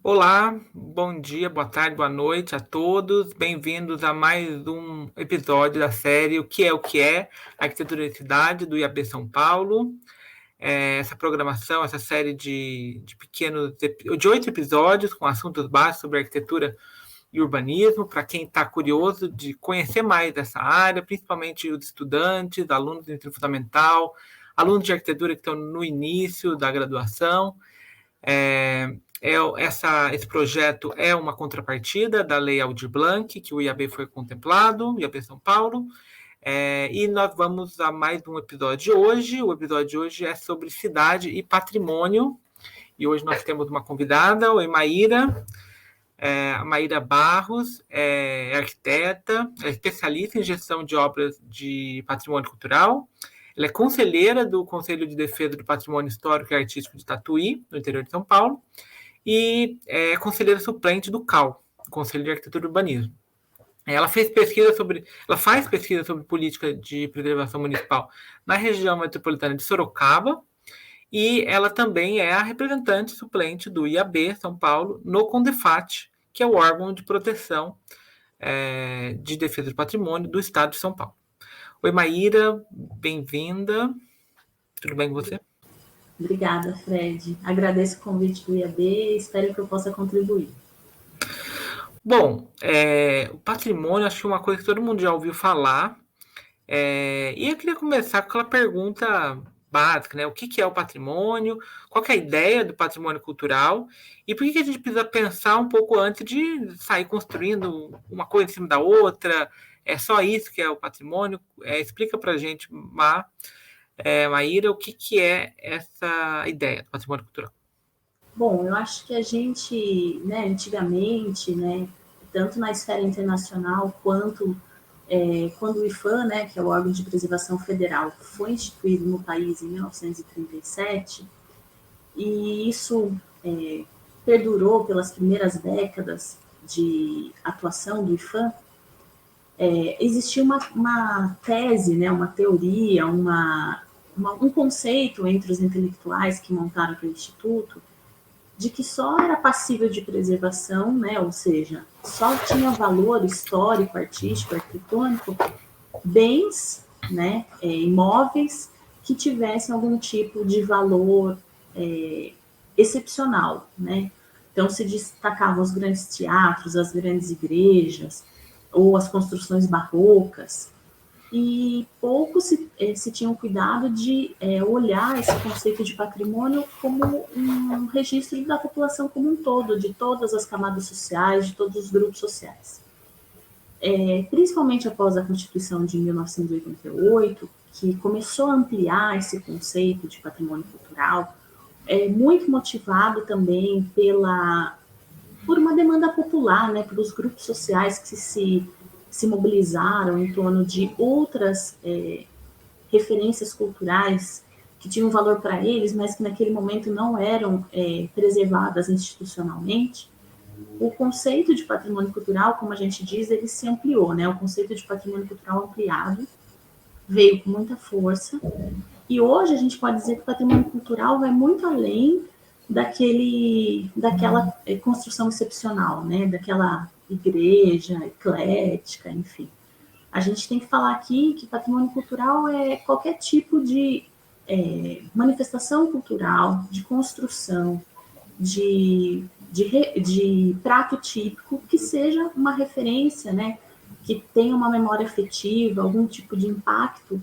Olá, bom dia, boa tarde, boa noite a todos. Bem-vindos a mais um episódio da série O que é? Arquitetura e Cidade, do IAB São Paulo. Essa programação, essa série de 8 episódios com assuntos básicos sobre arquitetura e urbanismo, para quem está curioso de conhecer mais dessa área, principalmente os estudantes, alunos do ensino fundamental, alunos de arquitetura que estão no início da graduação. Esse projeto é uma contrapartida da Lei Aldir Blanc, que o IAB foi contemplado, IAB São Paulo, e nós vamos a mais um episódio de hoje. O episódio de hoje é sobre cidade e patrimônio, e hoje nós temos uma convidada, o Maíra. A Maíra Barros é arquiteta, é especialista em gestão de obras de patrimônio cultural. Ela é conselheira do Conselho de Defesa do Patrimônio Histórico e Artístico de Tatuí, no interior de São Paulo, e é conselheira suplente do CAU, Conselho de Arquitetura e Urbanismo. Ela faz pesquisa sobre política de preservação municipal na região metropolitana de Sorocaba, e ela também é a representante suplente do IAB São Paulo no CONDEFAT, que é o órgão de proteção de defesa do patrimônio do Estado de São Paulo. Oi, Maíra, bem-vinda. Tudo bem com você? Obrigada, Fred. Agradeço o convite do IAB e espero que eu possa contribuir. Bom, o patrimônio acho que é uma coisa que todo mundo já ouviu falar. E eu queria começar com aquela pergunta básica, né? O que é o patrimônio? Qual que é a ideia do patrimônio cultural? E por que a gente precisa pensar um pouco antes de sair construindo uma coisa em cima da outra? É só isso que é o patrimônio? Explica para a gente, Maíra, o que é essa ideia do patrimônio cultural? Bom, eu acho que a gente, antigamente, tanto na esfera internacional quanto quando o IPHAN, que é o órgão de preservação federal, foi instituído no país em 1937, e isso perdurou pelas primeiras décadas de atuação do IPHAN, existia uma tese, uma teoria, um conceito entre os intelectuais que montaram aquele instituto, de que só era passível de preservação, ou seja, só tinha valor histórico, artístico, arquitetônico, bens, imóveis que tivessem algum tipo de valor excepcional, Então se destacavam os grandes teatros, as grandes igrejas, ou as construções barrocas, e pouco se tinham cuidado de olhar esse conceito de patrimônio como um registro da população como um todo, de todas as camadas sociais, de todos os grupos sociais. Principalmente após a Constituição de 1988, que começou a ampliar esse conceito de patrimônio cultural, muito motivado também por uma demanda popular, pelos grupos sociais que se mobilizaram em torno de outras referências culturais que tinham valor para eles, mas que naquele momento não eram preservadas institucionalmente. O conceito de patrimônio cultural, como a gente diz, ele se ampliou, O conceito de patrimônio cultural ampliado veio com muita força, e hoje a gente pode dizer que o patrimônio cultural vai muito além daquela construção excepcional, daquela igreja eclética, enfim. A gente tem que falar aqui que patrimônio cultural é qualquer tipo de manifestação cultural, de construção, de prato típico que seja uma referência, que tenha uma memória afetiva, algum tipo de impacto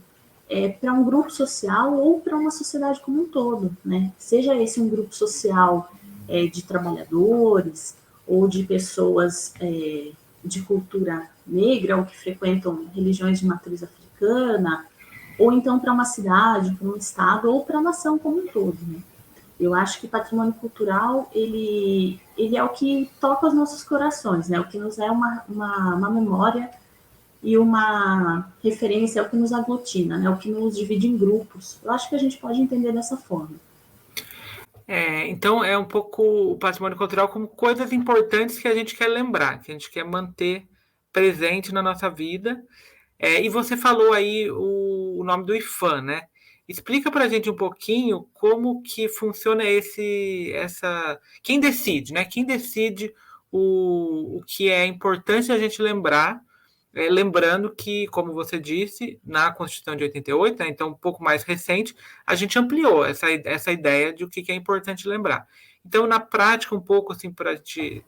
para um grupo social ou para uma sociedade como um todo, Seja esse um grupo social de trabalhadores ou de pessoas de cultura negra ou que frequentam religiões de matriz africana, ou então para uma cidade, para um estado ou para a nação como um todo, Eu acho que patrimônio cultural ele é o que toca os nossos corações, O que nos é uma memória e uma referência, é o que nos aglutina, O que nos divide em grupos. Eu acho que a gente pode entender dessa forma. Então é um pouco o patrimônio cultural como coisas importantes que a gente quer lembrar, que a gente quer manter presente na nossa vida. E você falou aí o nome do IPHAN, né? explica para a gente um pouquinho como que funciona quem decide, né? Quem decide o que é importante a gente lembrar, lembrando que, como você disse, na Constituição de 88, né, então um pouco mais recente, a gente ampliou essa ideia de o que é importante lembrar. Então, na prática, um pouco assim, para te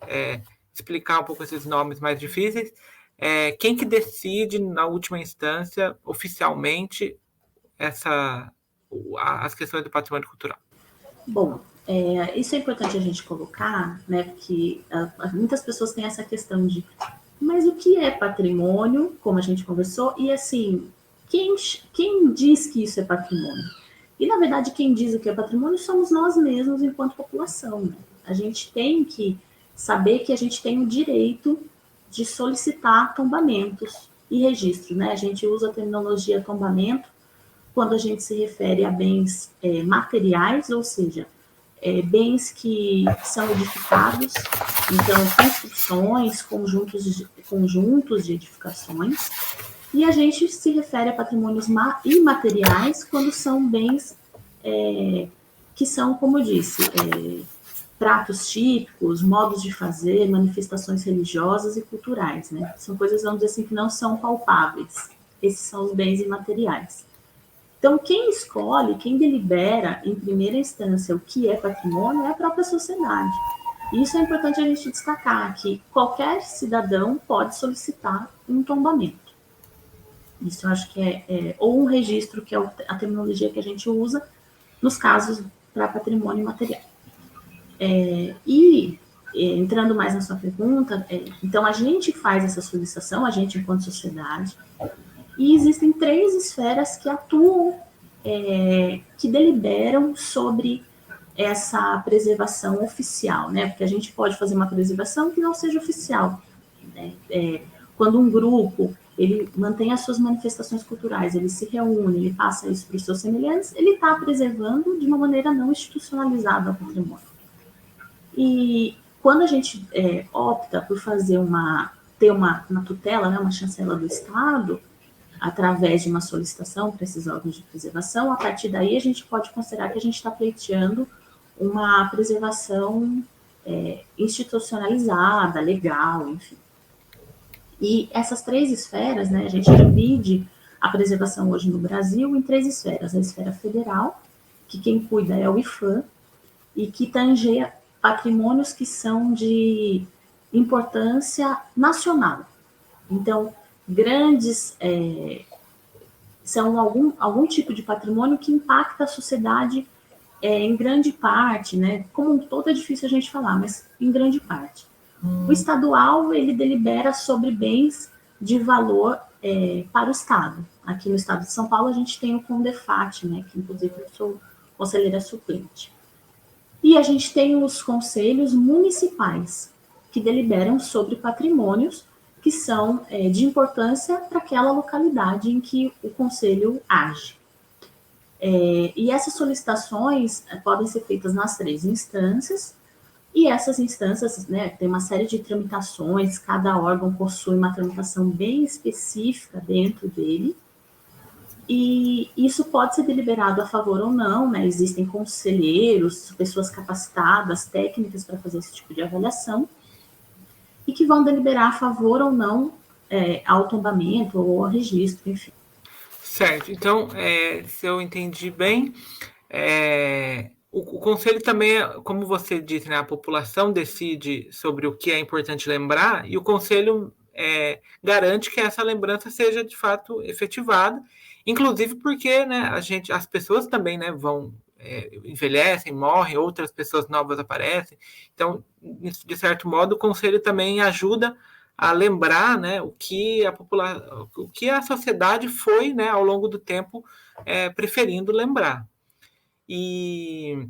explicar um pouco esses nomes mais difíceis, quem que decide, na última instância, oficialmente, as questões do patrimônio cultural? Bom, isso é importante a gente colocar, né, porque muitas pessoas têm essa questão de, mas o que é patrimônio, como a gente conversou, e assim, quem diz que isso é patrimônio? E, na verdade, quem diz o que é patrimônio somos nós mesmos enquanto população, né? A gente tem que saber que a gente tem o direito de solicitar tombamentos e registros, né? A gente usa a terminologia tombamento quando a gente se refere a bens materiais, ou seja, bens que são edificados, então construções, conjuntos de edificações, e a gente se refere a patrimônios imateriais quando são bens que são, como eu disse, pratos típicos, modos de fazer, manifestações religiosas e culturais, né? São coisas, vamos dizer assim, que não são palpáveis. Esses são os bens imateriais. Então, quem escolhe, quem delibera em primeira instância o que é patrimônio é a própria sociedade. E isso é importante a gente destacar, que qualquer cidadão pode solicitar um tombamento. Isso eu acho que ou um registro, que é a terminologia que a gente usa nos casos para patrimônio material. Entrando mais na sua pergunta, então a gente faz essa solicitação, a gente enquanto sociedade, e existem 3 esferas que atuam, que deliberam sobre essa preservação oficial, né? Porque a gente pode fazer uma preservação que não seja oficial, né? Quando um grupo ele mantém as suas manifestações culturais, ele se reúne, ele passa isso para os seus semelhantes, ele está preservando de uma maneira não institucionalizada o patrimônio. E quando a gente opta por ter uma tutela, né, uma chancela do Estado, através de uma solicitação para esses órgãos de preservação, a partir daí a gente pode considerar que a gente está pleiteando uma preservação institucionalizada, legal, enfim. E essas 3 esferas, né, a gente divide a preservação hoje no Brasil em 3 esferas. A esfera federal, que quem cuida é o IPHAN, e que tangeia patrimônios que são de importância nacional. Então, grandes são algum tipo de patrimônio que impacta a sociedade em grande parte, né? Como um todo é difícil a gente falar, mas em grande parte. O estadual, ele delibera sobre bens de valor para o Estado. Aqui no estado de São Paulo, a gente tem o CONDEFAT, né? Que inclusive eu sou conselheira suplente. E a gente tem os conselhos municipais, que deliberam sobre patrimônios que são de importância para aquela localidade em que o conselho age. E essas solicitações podem ser feitas nas 3 instâncias, e essas instâncias, né, tem uma série de tramitações, cada órgão possui uma tramitação bem específica dentro dele, e isso pode ser deliberado a favor ou não, né? Existem conselheiros, pessoas capacitadas, técnicas para fazer esse tipo de avaliação, e que vão deliberar a favor ou não ao tombamento ou ao registro, enfim. Certo. Então, se eu entendi bem, o conselho também, como você disse, né, a população decide sobre o que é importante lembrar, e o conselho garante que essa lembrança seja de fato efetivada, inclusive porque, né, as pessoas também, né, envelhecem, morrem, outras pessoas novas aparecem. Então, de certo modo, o conselho também ajuda a lembrar, né, o que a sociedade foi, né, ao longo do tempo preferindo lembrar. E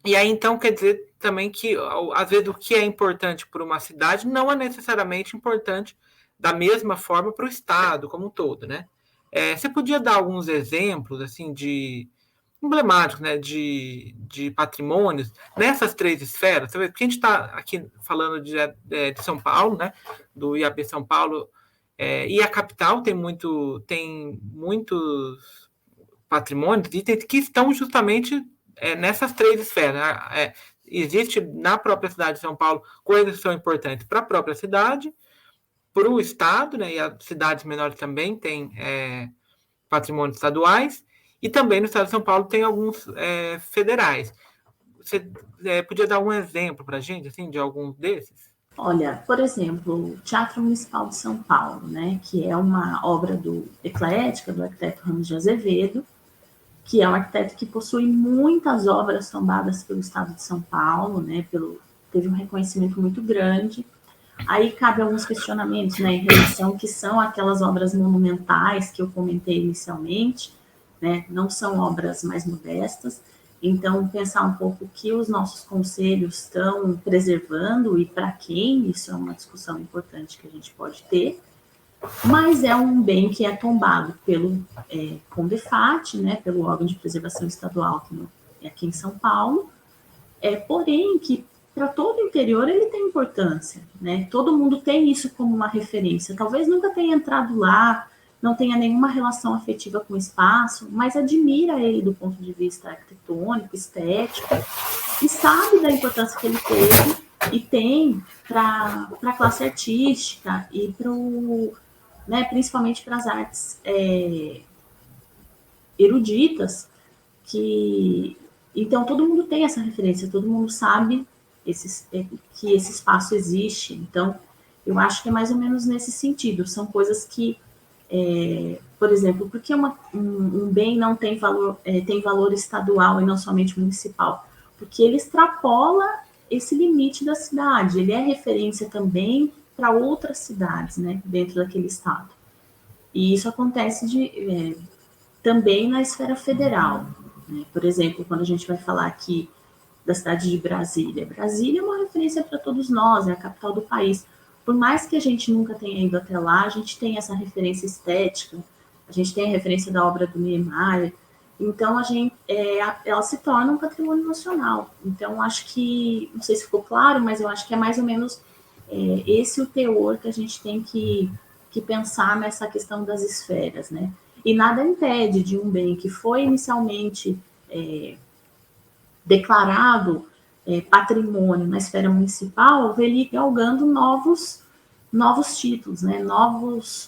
aí, então, quer dizer também que, às vezes, o que é importante para uma cidade não é necessariamente importante da mesma forma para o Estado como um todo, né? Você podia dar alguns exemplos, assim, emblemáticos, né, de patrimônios nessas 3 esferas? Porque a gente está aqui falando de São Paulo, né, do IAB São Paulo, e a capital tem muitos patrimônios, itens que estão justamente nessas 3 esferas. Existe na própria cidade de São Paulo coisas que são importantes para a própria cidade, para o Estado, né, e as cidades menores também têm patrimônios estaduais, e também no Estado de São Paulo tem alguns federais. Você podia dar um exemplo para a gente, assim, de alguns desses? Olha, por exemplo, o Teatro Municipal de São Paulo, né, que é uma obra do Eclética, do arquiteto Ramos de Azevedo, que é um arquiteto que possui muitas obras tombadas pelo Estado de São Paulo, né, teve um reconhecimento muito grande. Aí cabe alguns questionamentos, né, em relação que são aquelas obras monumentais que eu comentei inicialmente, né, não são obras mais modestas. Então, pensar um pouco o que os nossos conselhos estão preservando e para quem, isso é uma discussão importante que a gente pode ter, mas é um bem que é tombado pelo CONDEFAT, né, pelo órgão de preservação estadual aqui em São Paulo, porém que para todo o interior ele tem importância, né? Todo mundo tem isso como uma referência. Talvez nunca tenha entrado lá, não tenha nenhuma relação afetiva com o espaço, mas admira ele do ponto de vista arquitetônico, estético, e sabe da importância que ele teve e tem para a classe artística e né, principalmente para as artes eruditas, que então todo mundo tem essa referência, todo mundo sabe que esse espaço existe. Então, eu acho que é mais ou menos nesse sentido. São coisas que, por exemplo, por que um bem não tem valor, tem valor estadual e não somente municipal? Porque ele extrapola esse limite da cidade, ele é referência também para outras cidades, né, dentro daquele estado. E isso acontece também na esfera federal, né? Por exemplo, quando a gente vai falar aqui da cidade de Brasília. Brasília é uma referência para todos nós, é a capital do país. Por mais que a gente nunca tenha ido até lá, a gente tem essa referência estética, a gente tem a referência da obra do Niemeyer, então ela se torna um patrimônio nacional. Então, acho que, não sei se ficou claro, mas eu acho que é mais ou menos esse o teor que a gente tem que pensar nessa questão das esferas, né? E nada impede de um bem que foi inicialmente declarado patrimônio na esfera municipal, ver ele galgando novos títulos, né? Novos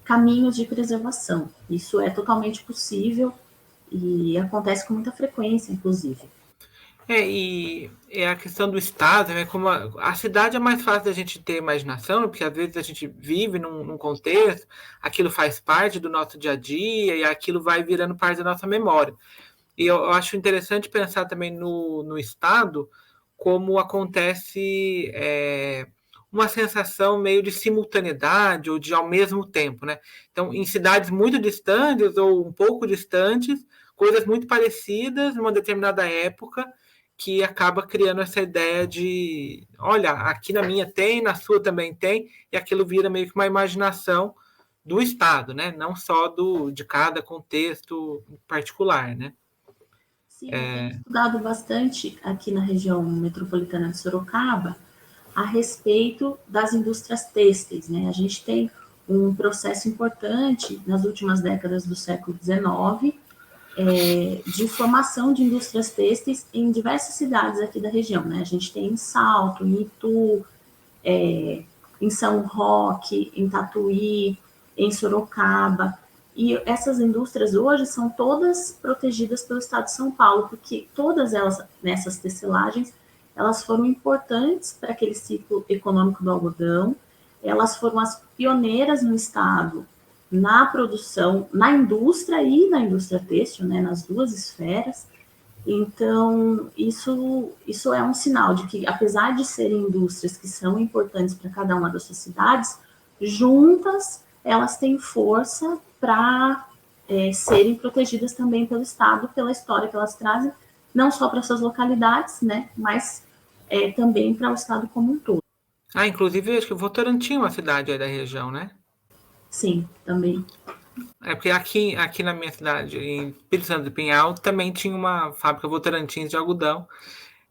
caminhos de preservação. Isso é totalmente possível e acontece com muita frequência, inclusive. E a questão do Estado, né? Como a cidade é mais fácil da gente ter imaginação, porque às vezes a gente vive num contexto, aquilo faz parte do nosso dia a dia e aquilo vai virando parte da nossa memória. E eu acho interessante pensar também no Estado como acontece uma sensação meio de simultaneidade ou de ao mesmo tempo, né? Então, em cidades muito distantes ou um pouco distantes, coisas muito parecidas numa determinada época que acaba criando essa ideia de, olha, aqui na minha tem, na sua também tem, e aquilo vira meio que uma imaginação do Estado, né? Não só de cada contexto particular, né? Sim, eu tenho estudado bastante aqui na região metropolitana de Sorocaba a respeito das indústrias têxteis, né? A gente tem um processo importante nas últimas décadas do século XIX de formação de indústrias têxteis em diversas cidades aqui da região, né? A gente tem em Salto, em Itu, em São Roque, em Tatuí, em Sorocaba. E essas indústrias hoje são todas protegidas pelo Estado de São Paulo, porque todas elas, nessas tecelagens, elas foram importantes para aquele ciclo econômico do algodão, elas foram as pioneiras no Estado na produção, na indústria e na indústria têxtil, né, nas duas esferas. Então, isso é um sinal de que, apesar de serem indústrias que são importantes para cada uma das suas cidades, juntas elas têm força para serem protegidas também pelo Estado, pela história que elas trazem, não só para suas localidades, né, mas também para o Estado como um todo. Inclusive, acho que Votorantim é uma cidade aí da região, né? Sim, também. Porque aqui na minha cidade, em Espírito Santo de Pinhal, também tinha uma fábrica Votorantins de algodão.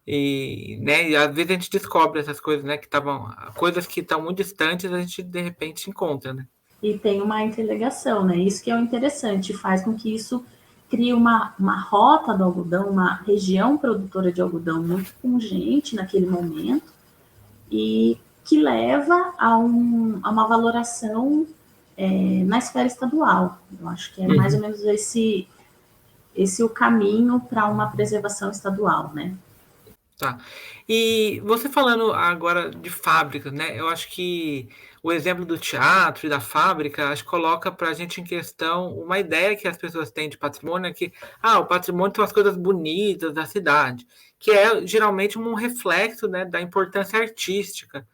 E, né, e às vezes a gente descobre essas coisas, né? Coisas que estão muito distantes, a gente de repente encontra, né? e tem uma interligação, né? Isso que é o interessante, faz com que isso crie uma rota do algodão, uma região produtora de algodão muito pungente naquele momento, e que leva a uma valoração na esfera estadual. Eu acho que é mais ou Uhum. menos esse o caminho para uma preservação estadual, né? Tá. E você falando agora de fábricas, né? Eu acho que o exemplo do teatro e da fábrica, acho que coloca para a gente em questão uma ideia que as pessoas têm de patrimônio, é que o patrimônio são as coisas bonitas da cidade, que é geralmente um reflexo, né, da importância artística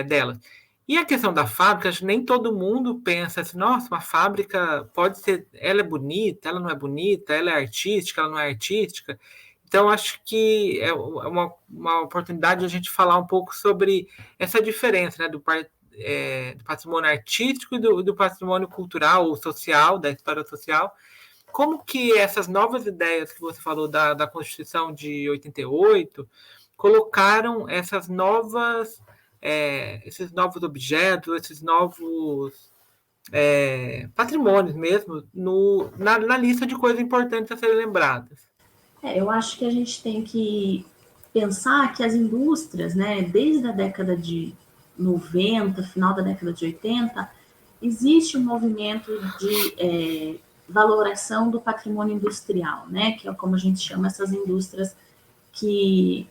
dela. E a questão da fábrica, acho que nem todo mundo pensa assim, nossa, uma fábrica pode ser, ela é bonita, ela não é bonita, ela é artística, ela não é artística. Então, acho que é uma oportunidade de a gente falar um pouco sobre essa diferença, né, do patrimônio artístico e do patrimônio cultural ou social, da história social. Como que essas novas ideias que você falou da Constituição de 88 colocaram esses novos objetos, esses novos patrimônios mesmo na lista de coisas importantes a serem lembradas? Eu acho que a gente tem que pensar que as indústrias, né, desde a década de 90, final da década de 80, existe um movimento de valoração do patrimônio industrial, né, que é como a gente chama essas indústrias que,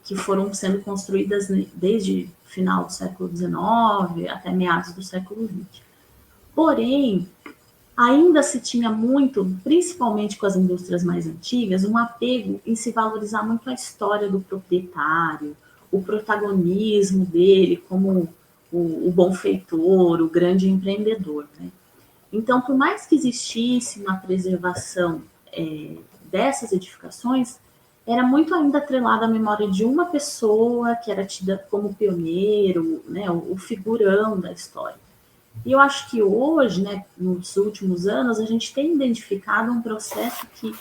que foram sendo construídas desde final do século XIX até meados do século XX. Porém, ainda se tinha muito, principalmente com as indústrias mais antigas, um apego em se valorizar muito a história do proprietário, o protagonismo dele como o benfeitor, o grande empreendedor. Né? Então, por mais que existisse uma preservação dessas edificações, era muito ainda atrelada à memória de uma pessoa que era tida como pioneiro, né, o figurão da história. E eu acho que hoje, né, nos últimos anos, a gente tem identificado um processo que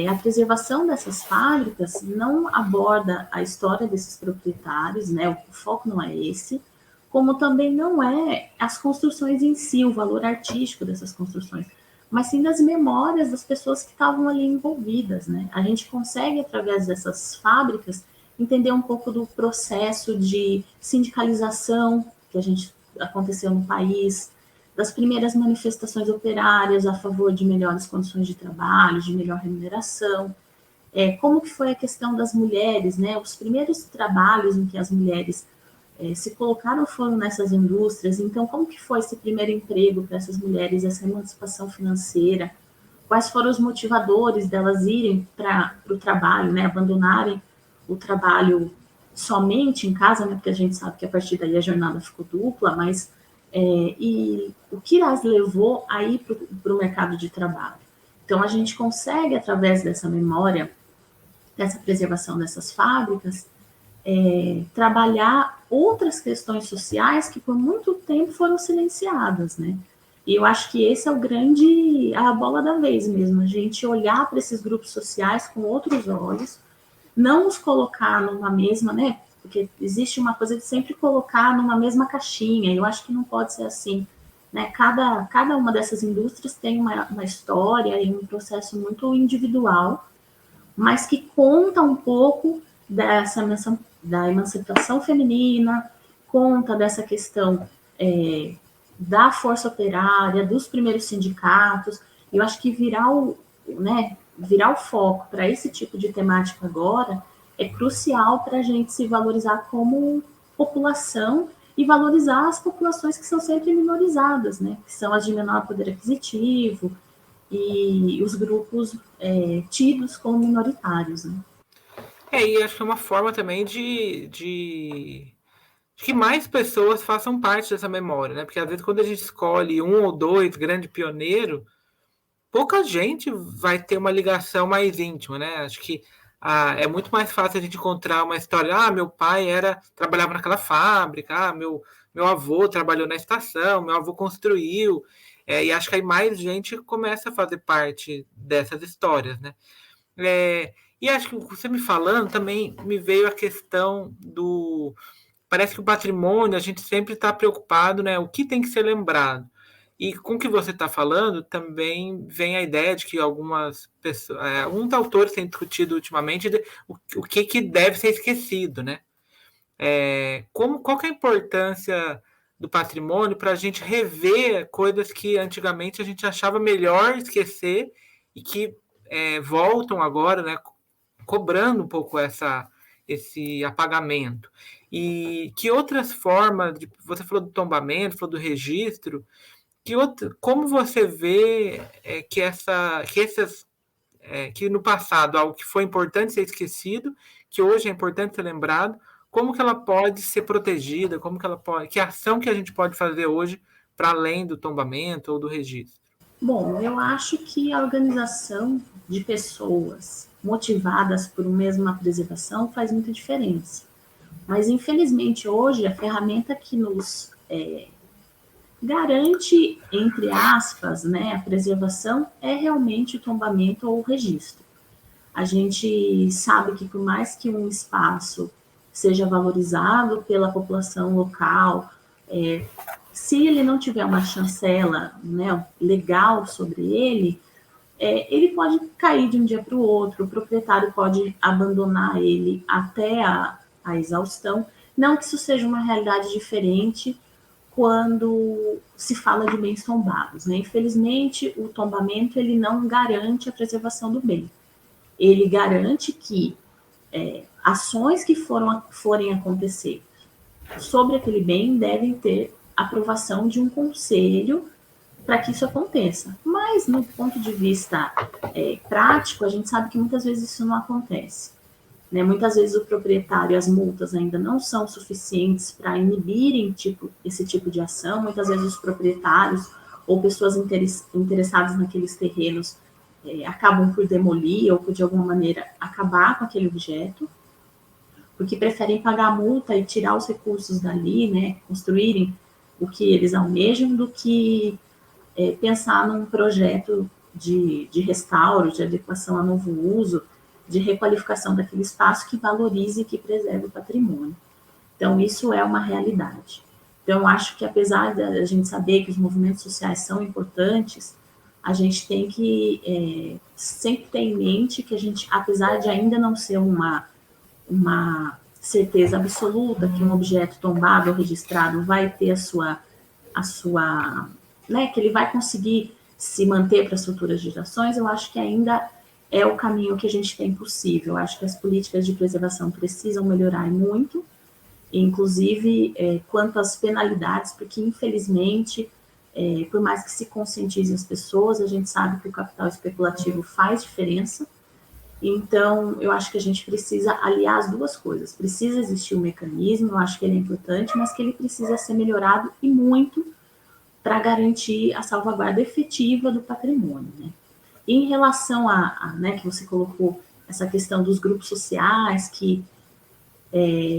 a preservação dessas fábricas não aborda a história desses proprietários, né, o foco não é esse, como também não é as construções em si, o valor artístico dessas construções, mas sim das memórias das pessoas que estavam ali envolvidas. Né? A gente consegue, através dessas fábricas, entender um pouco do processo de sindicalização que a gente aconteceu no país, das primeiras manifestações operárias a favor de melhores condições de trabalho, de melhor remuneração, como que foi a questão das mulheres, né? Os primeiros trabalhos em que as mulheres se colocaram foram nessas indústrias, então como que foi esse primeiro emprego para essas mulheres, essa emancipação financeira? Quais foram os motivadores delas irem para o trabalho, né? Abandonarem o trabalho somente em casa, né? Porque a gente sabe que a partir daí a jornada ficou dupla, mas e o que as levou a ir para o mercado de trabalho? Então a gente consegue, através dessa memória, dessa preservação dessas fábricas, trabalhar outras questões sociais que por muito tempo foram silenciadas, né? E eu acho que esse é o grande, a bola da vez mesmo, a gente olhar para esses grupos sociais com outros olhos, não os colocar numa mesma, né? Porque existe uma coisa de sempre colocar numa mesma caixinha, e eu acho que não pode ser assim. Né? Cada uma dessas indústrias tem uma história e um processo muito individual, mas que conta um pouco da emancipação feminina, conta dessa questão da força operária, dos primeiros sindicatos. Eu acho que virar o foco para esse tipo de temática agora é crucial para a gente se valorizar como população e valorizar as populações que são sempre minorizadas, né? Que são as de menor poder aquisitivo e os grupos tidos como minoritários. Né? E acho que é uma forma também de que mais pessoas façam parte dessa memória, né? Porque às vezes quando a gente escolhe um ou dois grande pioneiro, pouca gente vai ter uma ligação mais íntima, né? Acho que é muito mais fácil a gente encontrar uma história. Meu pai trabalhava naquela fábrica, meu avô trabalhou na estação, meu avô construiu. E acho que aí mais gente começa a fazer parte dessas histórias, né? E acho que você me falando também me veio a questão parece que o patrimônio, a gente sempre está preocupado, né? O que tem que ser lembrado. E com o que você está falando, também vem a ideia de que algumas pessoas, alguns autores têm discutido ultimamente o que deve ser esquecido, né? Qual que é a importância do patrimônio para a gente rever coisas que antigamente a gente achava melhor esquecer e que voltam agora, né, cobrando um pouco esse apagamento. E que outras formas, você falou do tombamento, falou do registro, como você vê que no passado algo que foi importante ser esquecido, que hoje é importante ser lembrado, como que ela pode ser protegida, que ação que a gente pode fazer hoje para além do tombamento ou do registro? Bom, eu acho que a organização de pessoas motivadas por uma mesma preservação faz muita diferença. Mas, infelizmente, hoje, a ferramenta que nos garante, entre aspas, né, a preservação é realmente o tombamento ou o registro. A gente sabe que, por mais que um espaço seja valorizado pela população local, se ele não tiver uma chancela, né, legal sobre ele, ele pode cair de um dia para o outro, o proprietário pode abandonar ele até a exaustão. Não que isso seja uma realidade diferente quando se fala de bens tombados, né? Infelizmente, o tombamento ele não garante a preservação do bem. Ele garante que ações que forem acontecer sobre aquele bem devem ter aprovação de um conselho para que isso aconteça. Mas, no ponto de vista prático, a gente sabe que muitas vezes isso não acontece. Né? Muitas vezes o proprietário, as multas ainda não são suficientes para inibirem esse tipo de ação. Muitas vezes os proprietários ou pessoas interessadas naqueles terrenos acabam por demolir ou por, de alguma maneira, acabar com aquele objeto, porque preferem pagar a multa e tirar os recursos dali, né? Construírem o que eles almejam, do que pensar num projeto de restauro, de adequação a novo uso, de requalificação daquele espaço que valorize e que preserve o patrimônio. Então, isso é uma realidade. Então, acho que apesar da gente saber que os movimentos sociais são importantes, a gente tem que sempre ter em mente que a gente, apesar de ainda não ser uma certeza absoluta que um objeto tombado ou registrado vai ter a sua né, que ele vai conseguir se manter para as futuras gerações, eu acho que ainda é o caminho que a gente tem possível. Eu acho que as políticas de preservação precisam melhorar muito, inclusive quanto às penalidades, porque infelizmente, por mais que se conscientize as pessoas, a gente sabe que o capital especulativo faz diferença. Então, eu acho que a gente precisa aliar as duas coisas. Precisa existir um mecanismo, eu acho que ele é importante, mas que ele precisa ser melhorado e muito para garantir a salvaguarda efetiva do patrimônio. Né? E em relação né, que você colocou essa questão dos grupos sociais, que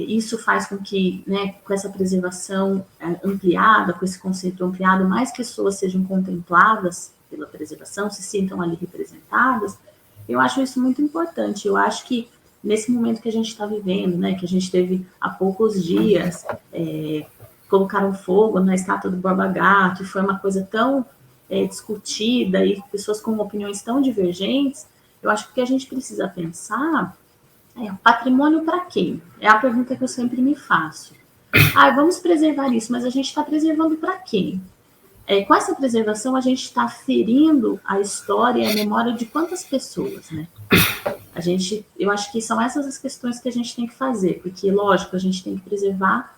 isso faz com que, né, com essa preservação ampliada, com esse conceito ampliado, mais pessoas sejam contempladas pela preservação, se sintam ali representadas, eu acho isso muito importante. Eu acho que nesse momento que a gente está vivendo, né, que a gente teve há poucos dias, colocaram fogo na estátua do Borba Gato, e foi uma coisa tão discutida, e pessoas com opiniões tão divergentes, eu acho que o que a gente precisa pensar patrimônio para quem? É a pergunta que eu sempre me faço. Vamos preservar isso, mas a gente está preservando para quem? Com essa preservação, a gente está ferindo a história e a memória de quantas pessoas, né? Eu acho que são essas as questões que a gente tem que fazer, porque, lógico, a gente tem que preservar,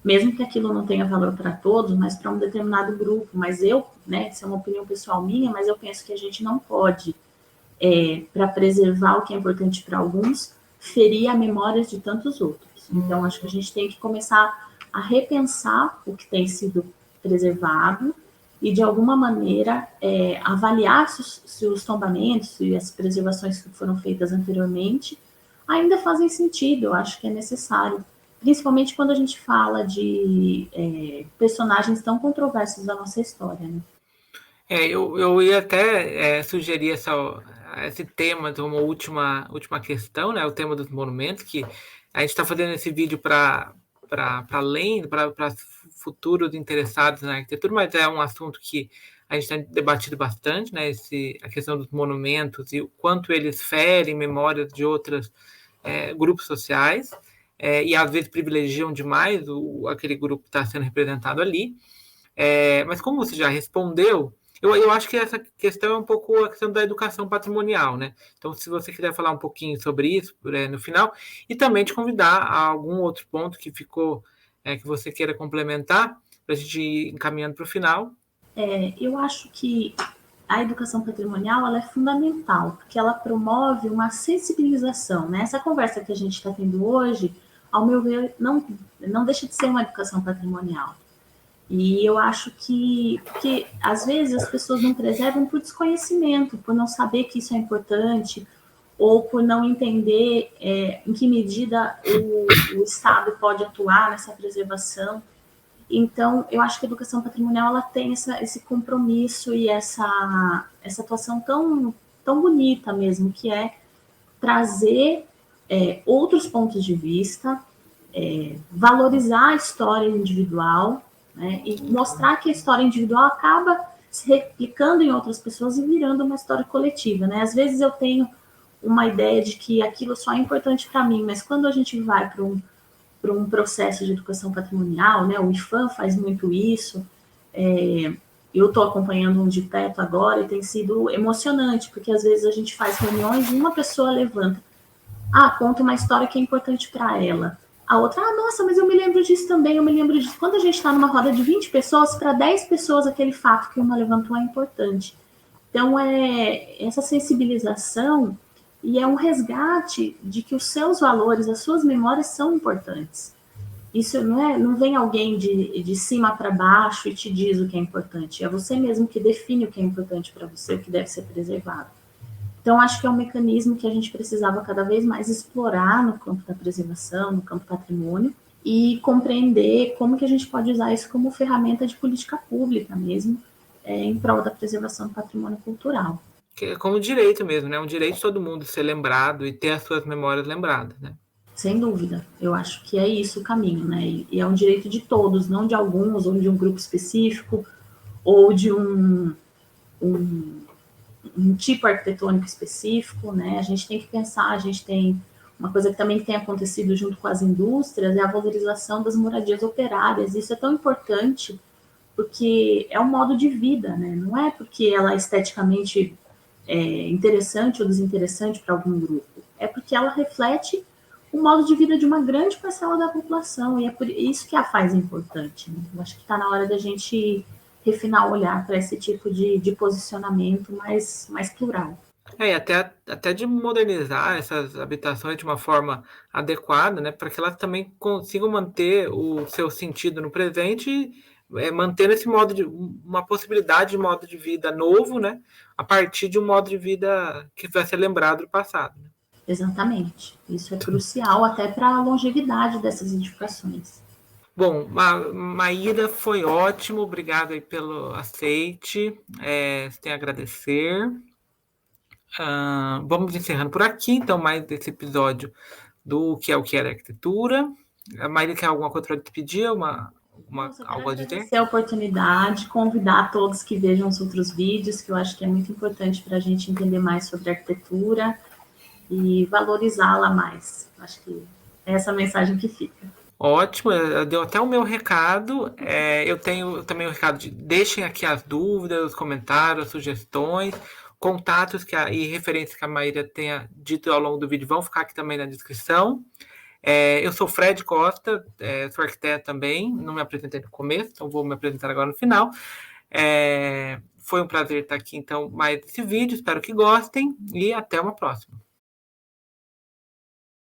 mesmo que aquilo não tenha valor para todos, mas para um determinado grupo. Mas né, isso é uma opinião pessoal minha, mas eu penso que a gente não pode, para preservar o que é importante para alguns, ferir a memória de tantos outros. Então, acho que a gente tem que começar a repensar o que tem sido preservado e, de alguma maneira, avaliar se os tombamentos e as preservações que foram feitas anteriormente ainda fazem sentido. Eu acho que é necessário, principalmente quando a gente fala de personagens tão controversos da nossa história, né? Eu ia até sugerir esse tema de uma última questão, né? O tema dos monumentos, que a gente está fazendo esse vídeo para além, para futuros interessados na arquitetura, mas é um assunto que a gente tem debatido bastante, né? A questão dos monumentos e o quanto eles ferem memórias de outros grupos sociais, e às vezes privilegiam demais aquele grupo que está sendo representado ali. Mas como você já respondeu, eu acho que essa questão é um pouco a questão da educação patrimonial, né? Então, se você quiser falar um pouquinho sobre isso no final, e também te convidar a algum outro ponto que ficou, que você queira complementar, para a gente ir encaminhando para o final. Eu acho que a educação patrimonial ela é fundamental, porque ela promove uma sensibilização. Né? Essa conversa que a gente está tendo hoje, ao meu ver, não deixa de ser uma educação patrimonial. E eu acho que às vezes as pessoas não preservam por desconhecimento, por não saber que isso é importante, ou por não entender em que medida o Estado pode atuar nessa preservação. Então, eu acho que a educação patrimonial ela tem esse compromisso e essa atuação tão bonita mesmo, que é trazer outros pontos de vista, valorizar a história individual, né, e mostrar que a história individual acaba se replicando em outras pessoas e virando uma história coletiva. Né? Às vezes eu tenho uma ideia de que aquilo só é importante para mim, mas quando a gente vai para um processo de educação patrimonial, né? O IFAM faz muito isso. Eu estou acompanhando um de perto agora e tem sido emocionante, porque às vezes a gente faz reuniões e uma pessoa levanta, conta uma história que é importante para ela. A outra, nossa, mas eu me lembro disso também, eu me lembro disso. Quando a gente está numa roda de 20 pessoas, para 10 pessoas aquele fato que uma levantou é importante. Então, essa sensibilização e é um resgate de que os seus valores, as suas memórias são importantes. Isso não vem alguém de cima para baixo e te diz o que é importante. É você mesmo que define o que é importante para você, o que deve ser preservado. Então, acho que é um mecanismo que a gente precisava cada vez mais explorar no campo da preservação, no campo patrimônio, e compreender como que a gente pode usar isso como ferramenta de política pública mesmo, em prol da preservação do patrimônio cultural. Que é como direito mesmo, né? Um direito de todo mundo ser lembrado e ter as suas memórias lembradas, né? Sem dúvida, eu acho que é isso o caminho, né? E é um direito de todos, não de alguns, ou de um grupo específico, ou de um tipo arquitetônico específico, né? A gente tem que pensar, a gente tem uma coisa que também tem acontecido junto com as indústrias, é a valorização das moradias operárias. Isso é tão importante porque é um modo de vida, né? Não é porque ela é esteticamente interessante ou desinteressante para algum grupo, é porque ela reflete o modo de vida de uma grande parcela da população, e é por isso que a faz importante. Né? Eu acho que está na hora da gente refinar o olhar para esse tipo de posicionamento mais plural. E até de modernizar essas habitações de uma forma adequada, né, para que elas também consigam manter o seu sentido no presente, mantendo uma possibilidade de modo de vida novo, né, a partir de um modo de vida que vai ser lembrado do passado. Né? Exatamente. Isso é crucial até para a longevidade dessas edificações. Bom, Maíra, foi ótimo, obrigado aí pelo aceite, tem a agradecer. Vamos encerrando por aqui, então, mais desse episódio do que é o que era arquitetura. A Maíra quer alguma coisa para te pedir? Algo a dizer? Agradecer a oportunidade, convidar todos que vejam os outros vídeos, que eu acho que é muito importante para a gente entender mais sobre arquitetura e valorizá-la mais. Acho que é essa mensagem que fica. Ótimo, deu até o meu recado. Eu tenho também o recado de deixem aqui as dúvidas, os comentários, as sugestões, contatos e referências que a Maíra tenha dito ao longo do vídeo vão ficar aqui também na descrição. Eu sou Fred Costa, sou arquiteto também, não me apresentei no começo, então vou me apresentar agora no final. Foi um prazer estar aqui, então, mais esse vídeo, espero que gostem e até uma próxima.